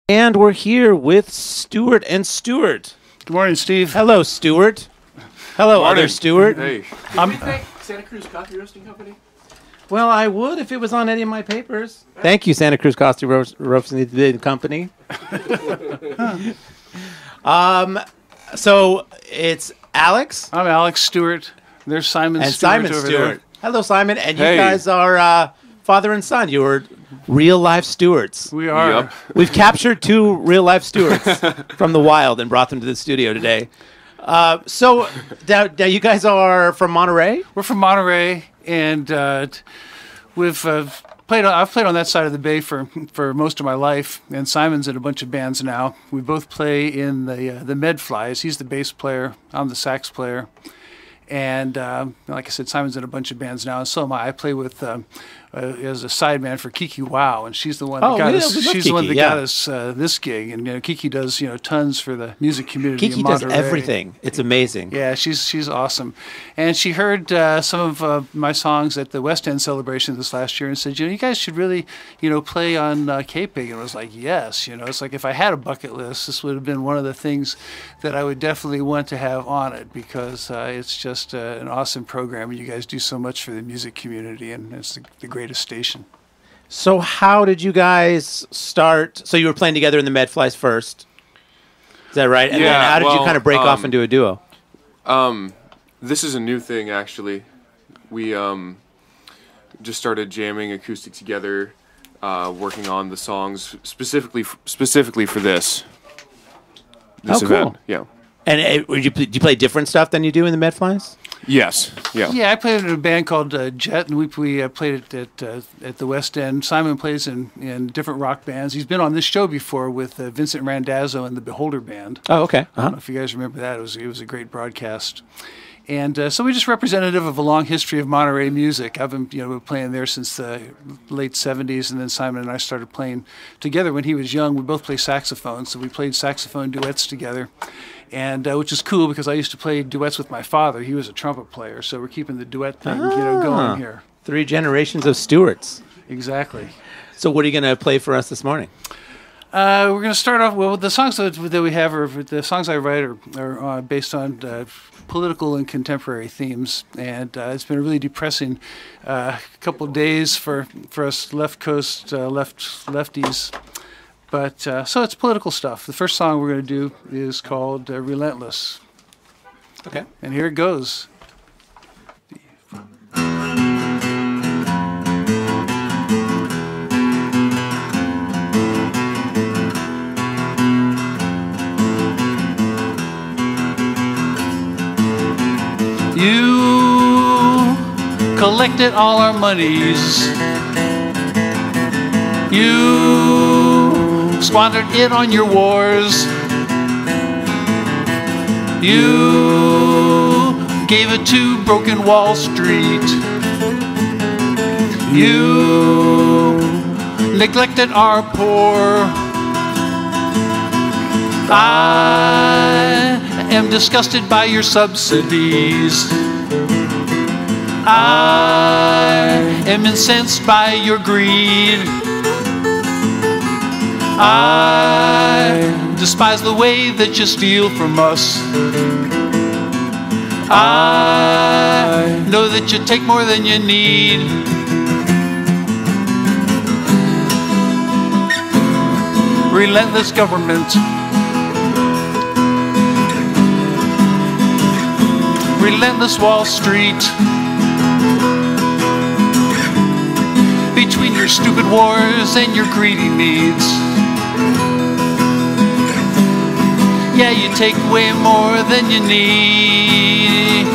And we're here with Stewart and Stewart. Good morning, Steve. Hello, Stewart. Hello, other Stewart. Hey. Did you thank Santa Cruz Coffee Roasting Company? Well, I would if it was on any of my papers. Thank you, Santa Cruz Coffee Roasting Company. So it's Alex. I'm Alex Stewart. There's Simon And Stewart Simon over Stewart. there. Hello, Simon. And you Hey. guys are father and son. You are real-life Stewarts. We are. Yep. We've captured two real-life Stewarts from the wild and brought them to the studio today. So now you guys are from Monterey? We're from Monterey, and we've played. I've played on that side of the bay for most of my life, and Simon's in a bunch of bands now. We both play in the Medflies. He's the bass player. I'm the sax player. And like I said, Simon's in a bunch of bands now, and so am I. I play with as a sideman for Kiki Wow, and she's the one that got us. She's the one that got us this gig. And Kiki does tons for the music community. Kiki in does Monterey. everything. It's amazing. Yeah, she's awesome. And she heard some of my songs at the West End celebration this last year and said, you guys should really, play on KPIG. And I was like, yes. It's like if I had a bucket list, this would have been one of the things that I would definitely want to have on it because it's just an awesome program. And you guys do so much for the music community, and it's the greatest station. So how did you guys start? So you were playing together in the Medflies first. Is that right? And then how did you kind of break off into a duo? This is a new thing, actually. We just started jamming acoustic together, working on the songs specifically for this Oh, cool. event. Yeah. And do you play different stuff than you do in the Medflies? Yes. Yeah. Yeah, I played in a band called Jet, and we played it at the West End. Simon plays in different rock bands. He's been on this show before with Vincent Randazzo and the Beholder Band. Oh, okay. I don't know if you guys remember that. It was a great broadcast. And so we're just representative of a long history of Monterey music. I've been playing there since the late 70s, and then Simon and I started playing together when he was young. We both play saxophone, so we played saxophone duets together, and which is cool because I used to play duets with my father. He was a trumpet player, so we're keeping the duet thing going here. 3 generations of Stewarts. Exactly. So what are you going to play for us this morning? We're going to start off, well, the songs that we have, the songs I write are based on political and contemporary themes, and it's been a really depressing couple of days for us left coast lefties. But so it's political stuff. The first song we're going to do is called Relentless. Okay. And here it goes. You collected all our monies. You squandered it on your wars. You gave it to broken Wall Street. You neglected our poor. I am disgusted by your subsidies. I am incensed by your greed. I despise the way that you steal from us. I know that you take more than you need. Relentless government. Relentless Wall Street. Between your stupid wars and your greedy needs. Yeah, you take way more than you need.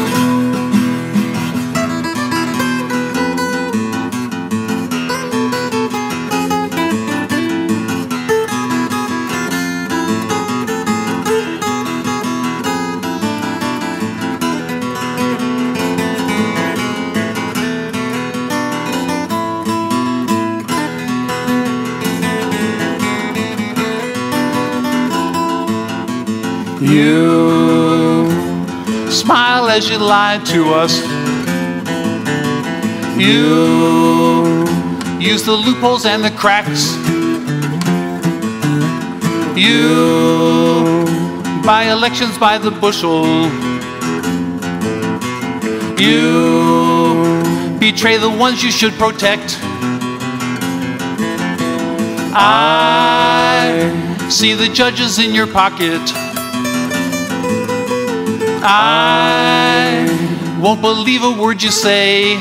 You smile as you lie to us. You use the loopholes and the cracks. You buy elections by the bushel. You betray the ones you should protect. I see the judges in your pocket. I won't believe a word you say.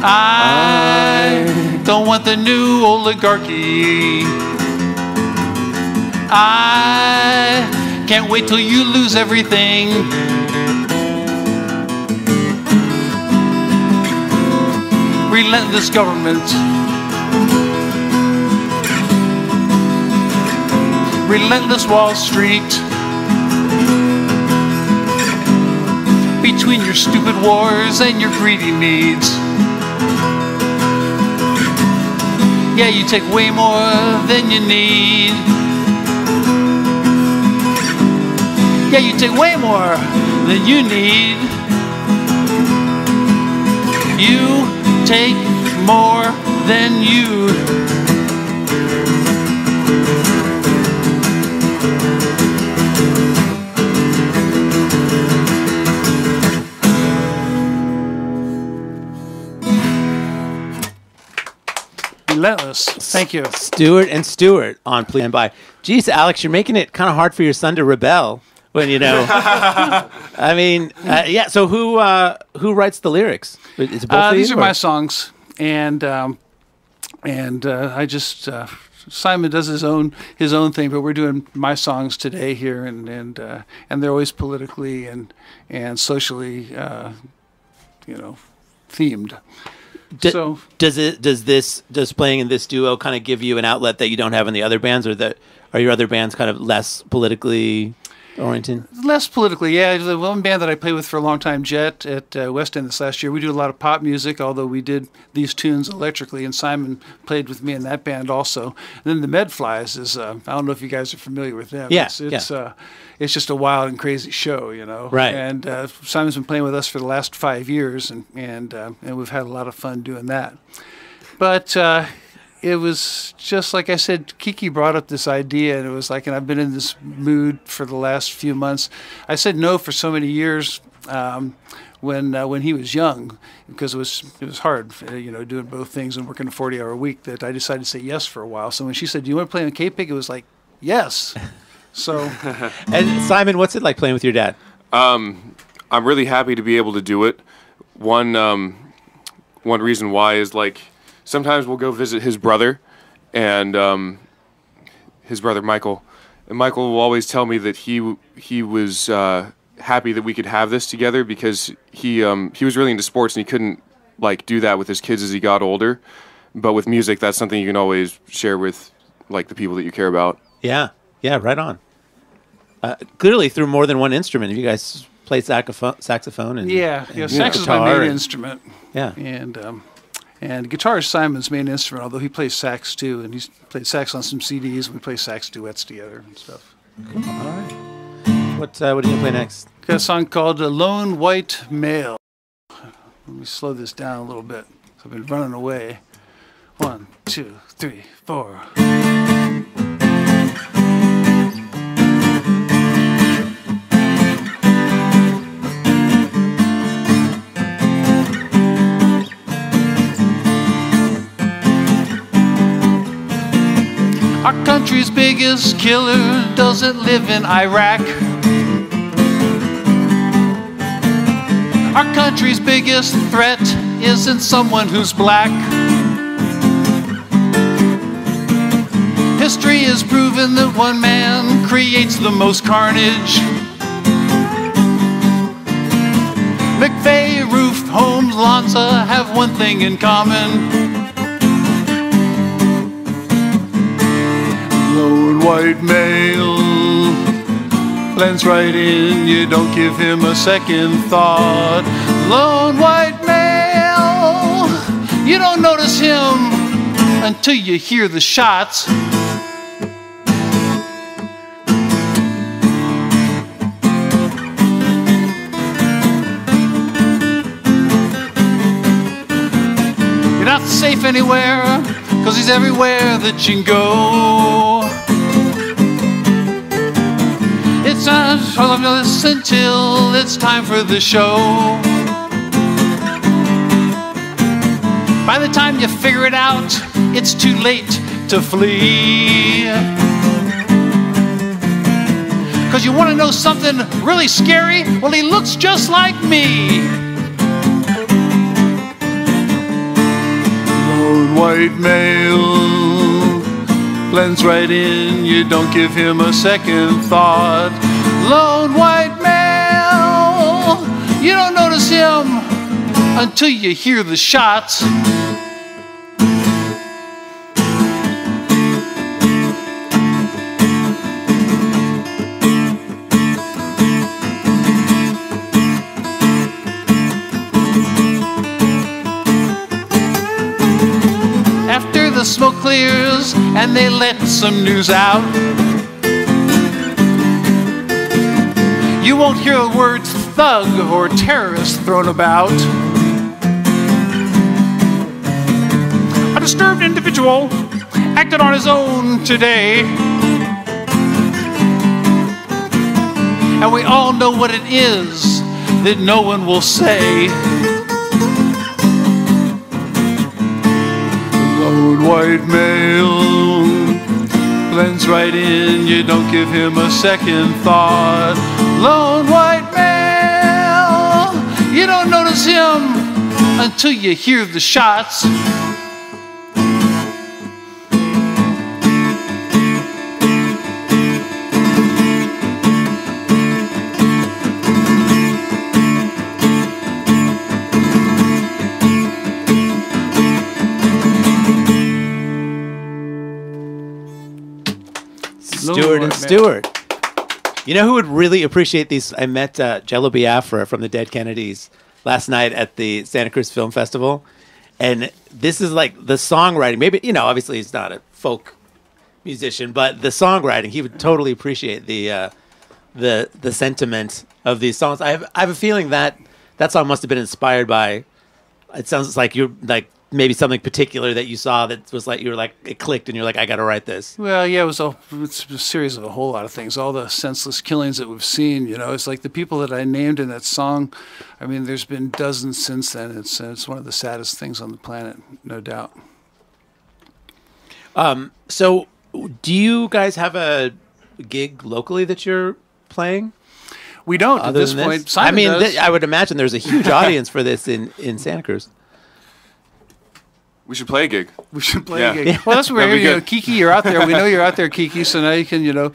I don't want the new oligarchy. I can't wait till you lose everything. Relentless government. Relentless Wall Street. Between your stupid wars and your greedy needs. Yeah, you take way more than you need. Yeah, you take way more than you need. You take more than you. Relentless. Thank you. Stewart and Stewart on Please Stand By. Geez, Alex, you're making it kind of hard for your son to rebel when, you know. I mean, yeah, so who writes the lyrics? Is it both of you, these are or? my songs, and I just Simon does his own thing, but we're doing my songs today here, and they're always politically and socially, themed. Does playing in this duo kind of give you an outlet that you don't have in the other bands, or that are your other bands kind of less politically oriented? Less politically, yeah. The one band that I played with for a long time, Jet, at West End this last year, we do a lot of pop music, although we did these tunes electrically, and Simon played with me in that band also. And then the Medflies is, I don't know if you guys are familiar with them. Yeah, it's just a wild and crazy show, you know. Right. And Simon's been playing with us for the last 5 years, and we've had a lot of fun doing that. But it was just like I said, Kiki brought up this idea, and it was like, and I've been in this mood for the last few months. I said no for so many years when he was young, because it was hard, doing both things and working a 40-hour week, that I decided to say yes for a while. So when she said, "Do you want to play on KPIG?" it was like, yes. So, and Simon, what's it like playing with your dad? I'm really happy to be able to do it. One reason why is, like, sometimes we'll go visit his brother, and his brother Michael. And Michael will always tell me that he was happy that we could have this together, because he was really into sports, and he couldn't do that with his kids as he got older. But with music, that's something you can always share with the people that you care about. Yeah, right on. Clearly through more than one instrument. You guys play saxophone and sax is my main instrument. Yeah, and guitar is Simon's main instrument, although he plays sax too, and he's played sax on some CDs. We play sax duets together and stuff. Cool. All right. What are you gonna play next? Got a song called "Lone White Male." Let me slow this down a little bit. I've been running away. 1, 2, 3, 4. Our country's biggest killer doesn't live in Iraq. Our country's biggest threat isn't someone who's black. History has proven that one man creates the most carnage. McVeigh, Roof, Holmes, Lanza have one thing in common. Lone white male blends right in, you don't give him a second thought. Lone white male, you don't notice him until you hear the shots. You're not safe anywhere, 'cause he's everywhere that you can go. It's until it's time for the show. By the time you figure it out, it's too late to flee. 'Cause you want to know something really scary? Well, he looks just like me. Lone white male blends right in, you don't give him a second thought. Lone white male, you don't notice him until you hear the shots. After the smoke clears and they let some news out, you won't hear the words thug or terrorist thrown about. A disturbed individual acted on his own today, and we all know what it is that no one will say. Lone white male blends right in, you don't give him a second thought. Lone white male, you don't notice him until you hear the shots. Stewart and Stewart. You know who would really appreciate these? I met Jello Biafra from the Dead Kennedys last night at the Santa Cruz Film Festival. And this is like the songwriting. Maybe, obviously he's not a folk musician, but the songwriting, he would totally appreciate the sentiment of these songs. I have a feeling that song must have been inspired by, it sounds like you're like, maybe something particular that you saw that was like, you were like, it clicked and you're like, I got to write this. Well, yeah, it's a series of a whole lot of things. All the senseless killings that we've seen, it's like the people that I named in that song. I mean, there's been dozens since then. It's one of the saddest things on the planet, no doubt. So do you guys have a gig locally that you're playing? We don't at this point. Simon does. I would imagine there's a huge audience for this in Santa Cruz. We should play a gig. We should play a gig. Well, that's what we're here. Kiki, you're out there. We know you're out there, Kiki. So now you can,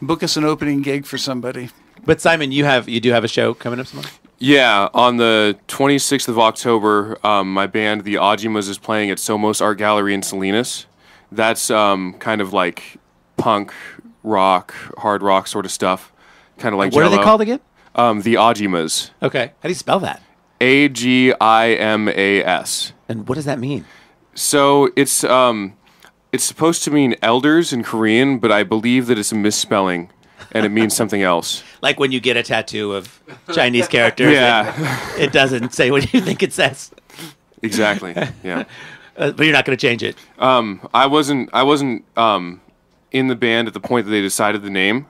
book us an opening gig for somebody. But Simon, you do have a show coming up tomorrow? Yeah, on the 26th of October, my band, the Ajimas, is playing at Somos Art Gallery in Salinas. That's kind of like punk, rock, hard rock sort of stuff. Kind of like What Jello. are they called again? The Ajimas. Okay. How do you spell that? Agimas. And what does that mean? So it's supposed to mean elders in Korean, but I believe that it's a misspelling, and it means something else. Like when you get a tattoo of Chinese characters, it doesn't say what you think it says. Exactly. Yeah. But you're not going to change it. I wasn't in the band at the point that they decided the name,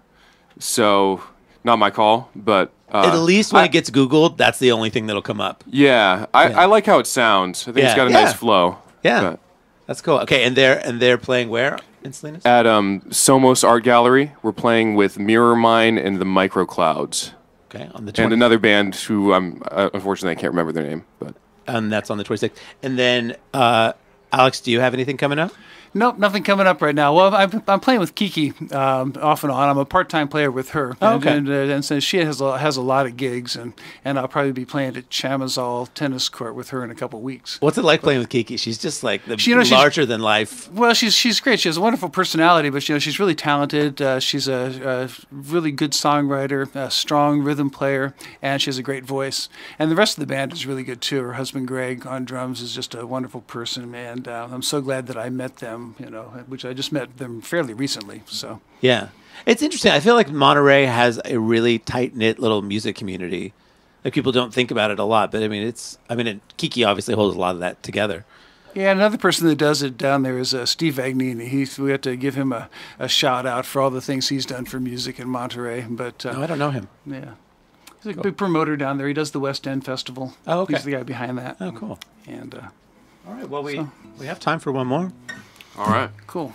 so not my call. But at least when it gets Googled, that's the only thing that'll come up. Yeah, I like how it sounds. I think it's got a nice flow. Yeah, but that's cool. Okay, and they're playing where in Salinas? At Somos Art Gallery. We're playing with Mirror Mine and the Microclouds. Okay, on the 20th. And another band who unfortunately I can't remember their name, but that's on the 26th. And then Alex, do you have anything coming up? Nope, nothing coming up right now. Well, I'm playing with Kiki off and on. I'm a part-time player with her. Oh, okay. And so she has a lot of gigs, and I'll probably be playing at Chamazal Tennis Court with her in a couple of weeks. What's it like playing with Kiki? She's just like larger than life. Well, she's great. She has a wonderful personality, but she's really talented. She's a really good songwriter, a strong rhythm player, and she has a great voice. And the rest of the band is really good too. Her husband Greg on drums is just a wonderful person, and I'm so glad that I met them. Which I just met them fairly recently. So yeah, it's interesting. I feel like Monterey has a really tight knit little music community. Like people don't think about it a lot, but Kiki obviously holds a lot of that together. Yeah, another person that does it down there is Steve Vagnini. We have to give him a shout out for all the things he's done for music in Monterey. But No, I don't know him. yeah, he's a big promoter down there. He does the West End Festival. Oh, okay. He's the guy behind that. Oh, cool. And All right. Well, we have time for one more. All right. cool.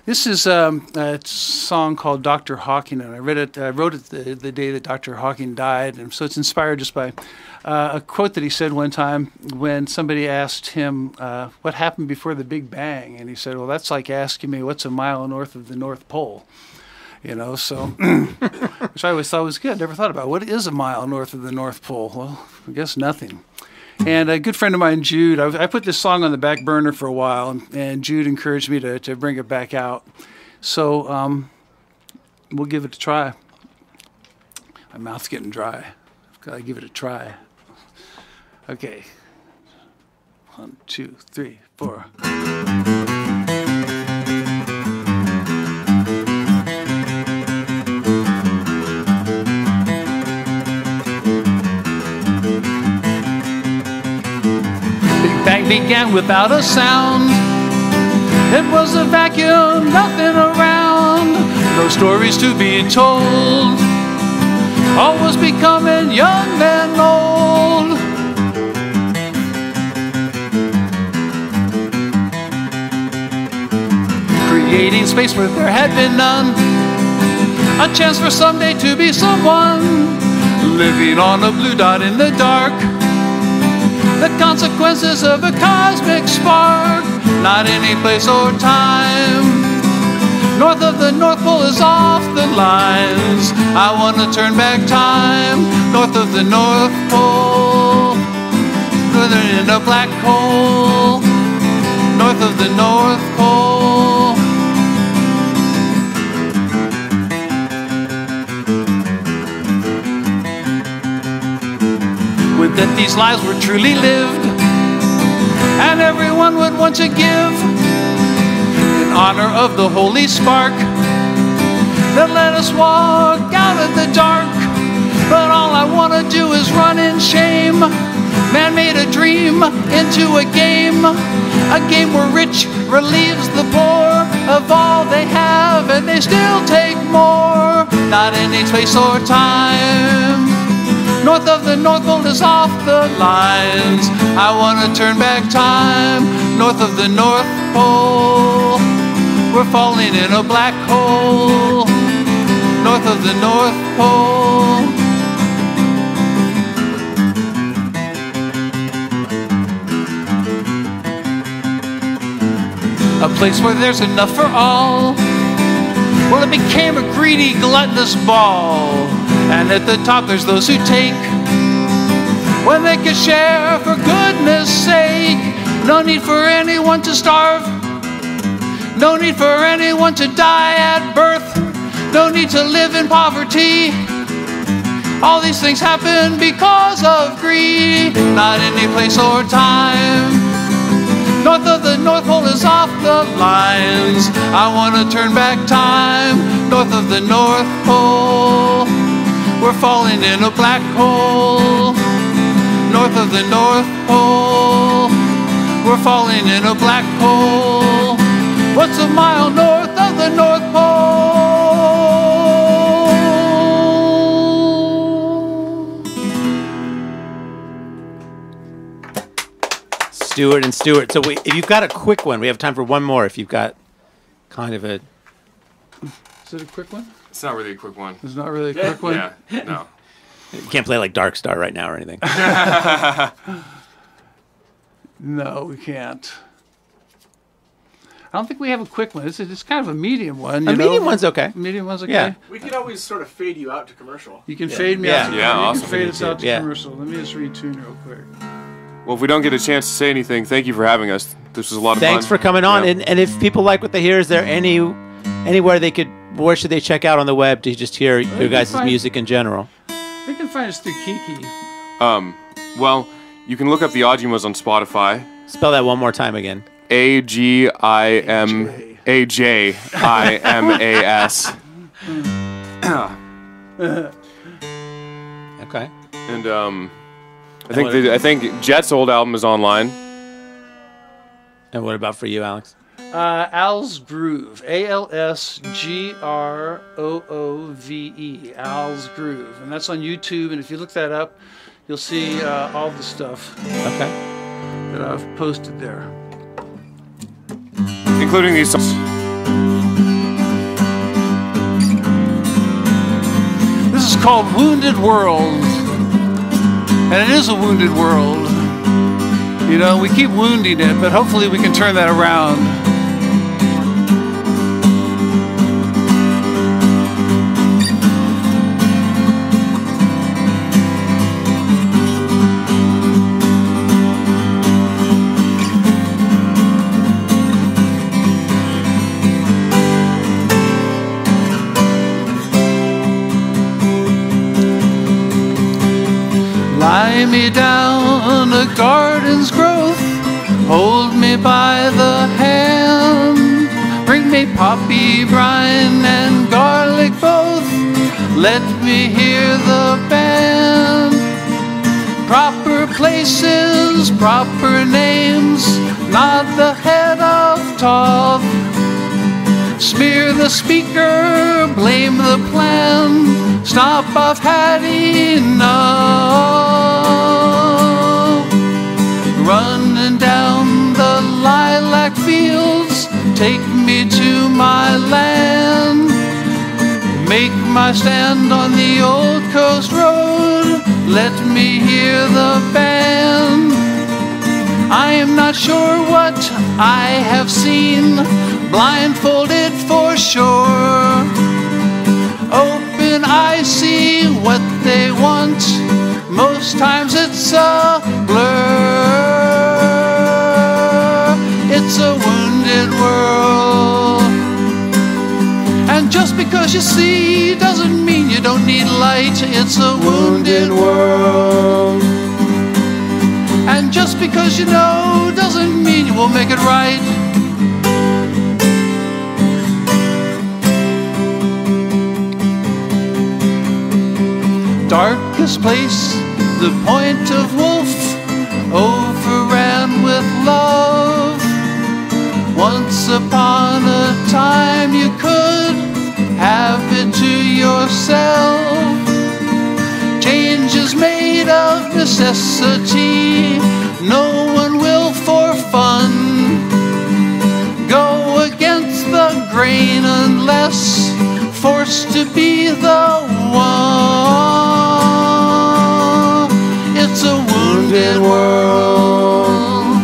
This is a song called Dr. Hawking, and I wrote it the day that Dr. Hawking died, and so it's inspired just by a quote that he said one time when somebody asked him what happened before the Big Bang, and he said, "Well, that's like asking me what's a mile north of the North Pole." You know, so which I always thought was good. Never thought about what is a mile north of the North Pole. Well, I guess nothing. And a good friend of mine, Jude, I put this song on the back burner for a while, and Jude encouraged me to bring it back out. So we'll give it a try. My mouth's getting dry. I've got to give it a try. Okay. 1, 2, 3, 4. Bang began without a sound. It was a vacuum, nothing around. No stories to be told. All was becoming young and old. Creating space where there had been none. A chance for someday to be someone. Living on a blue dot in the dark. The consequences of a cosmic spark, not any place or time. North of the North Pole is off the lines. I want to turn back time. North of the North Pole, northern in a black hole. North of the North Pole. Would that these lives were truly lived, and everyone would want to give in honor of the holy spark that let us walk out of the dark. But all I want to do is run in shame. Man made a dream into a game where rich relieves the poor of all they have, and they still take more. Not any space or time. North of the North Pole is off the lines. I want to turn back time. North of the North Pole, we're falling in a black hole. North of the North Pole. A place where there's enough for all. Well, it became a greedy, gluttonous ball. And at the top there's those who take when they can share for goodness sake. No need for anyone to starve. No need for anyone to die at birth. No need to live in poverty. All these things happen because of greed. Not any place or time. North of the North Pole is off the lines. I want to turn back time. North of the North Pole, we're falling in a black hole. North of the North Pole, we're falling in a black hole. What's a mile north of the North Pole? Stewart and Stewart. So if you've got a quick one, we have time for one more. If you've got kind of a... Is it a quick one? It's not really a quick one. It's not really a quick one? Yeah, no. You can't play like Dark Star right now or anything. No, we can't. I don't think we have a quick one. It's kind of a medium one. A medium one's okay. Medium one's okay. Yeah. We could always sort of fade you out to commercial. You can fade me Yeah. out. Yeah, you awesome. can fade us out to Yeah. commercial. Let me just retune real quick. Well, if we don't get a chance to say anything, thank you for having us. This was a lot of fun. Thanks for coming on. Yeah. And if people like what they hear, is there anywhere they could... Where should they check out on the web to just hear your guys' music in general? They can find us through Kiki. Well, you can look up the Ajimas on Spotify. Spell that one more time again. AGIMAJIMAS. Okay. And I think Jet's old album is online. And what about for you, Alex? Al's Groove, ALSGROOVE, Al's Groove, and that's on YouTube. And if you look that up, you'll see all the stuff Okay. that I've posted there, Including these songs. This is called Wounded World, and it is a wounded world. You know, we keep wounding it, but hopefully we can turn that around. Lie me down a garden's growth, hold me by the hand, bring me poppy brine and garlic both, let me hear the band. Proper places, proper names, nod the head of Tov. Smear the speaker, blame the plan, stop, I've had enough. Running down the lilac fields, take me to my land. Make my stand on the old coast road, let me hear the band. I am not sure what I have seen, blindfolded for sure. Open eyes see what they want, most times it's a blur. It's a wounded world. And just because you see doesn't mean you don't need light. It's a wounded world. And just because you know doesn't mean you will make it right. Darkest place, the point of wolf, overran with love. Once upon a time you could have it to yourself. Change is made of necessity, no one will for fun go against the grain unless forced to be the one. It's a wounded world.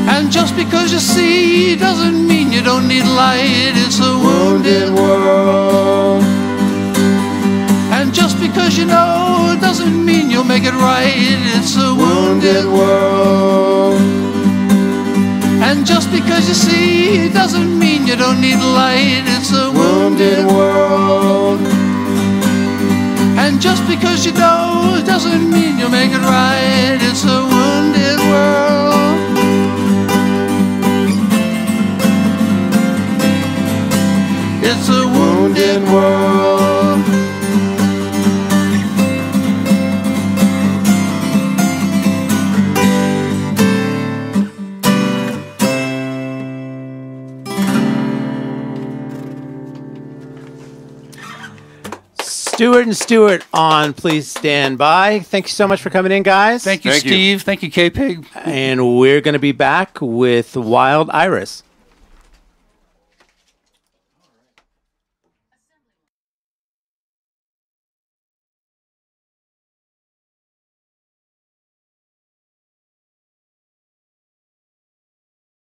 And just because you see doesn't mean you don't need light. It's a wounded world. And just because you know doesn't mean you'll make it right. It's a wounded world. And just because you see doesn't mean you don't need light. It's a wounded world. And just because you know doesn't mean you'll make it right. It's a wounded world. It's a wounded world. Stewart and Stewart on Please Stand By. Thank you so much for coming in, guys. Thank you, Steve. Thank you, KPIG. And we're going to be back with Wild Iris.